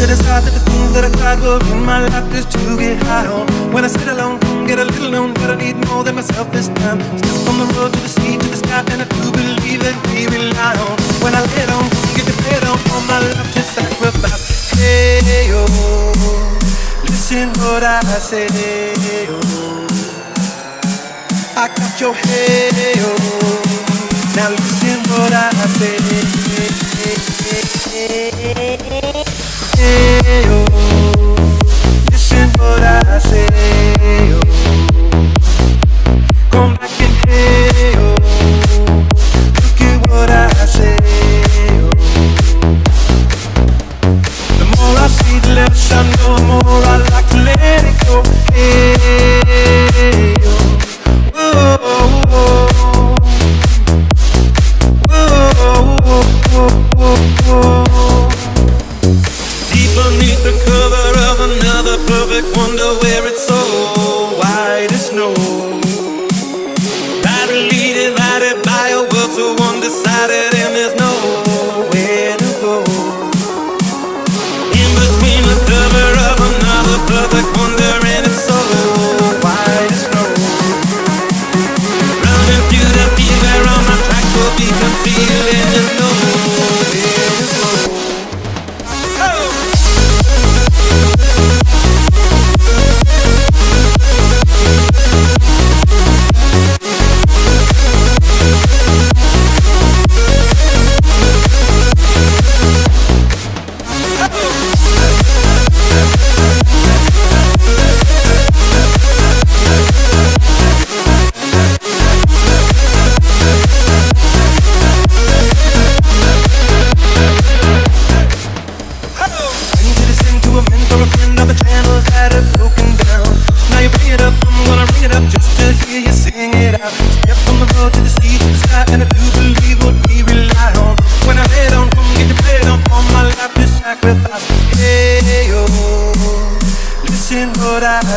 decide that the things that I tried were in my life just to get high on. When I sit alone, get a little known, but I need more than myself this time. Step from the road to the sea, to the sky, and I do believe that we rely on. When I lay down, get the bed on, all my life to sacrifice. Hey, oh, listen what I say, oh. I got your hey, oh. Now listen what I say. Hey, oh. Listen what I say, oh. Come back and hey, oh. Look at what I say, oh. The more I see, the less I know, the more I like to let it go. Hey, oh. Whoa, whoa, deep beneath the cover of another perfect wonder, where it's so white as snow, rightly divided by a world so undecided, and there's nowhere to go. In between the cover of another perfect wonder, and it's so white as snow, running through the field where all my tracks will be concealed, and there's nowhere to go.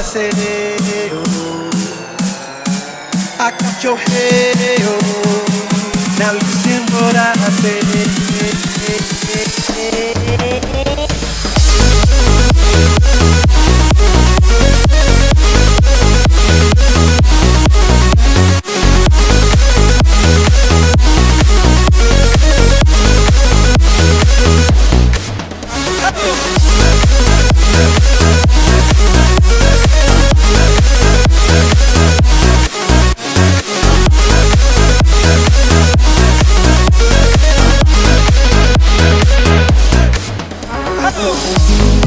Say, oh, I got your hey, oh. Now listen what I say. Oh.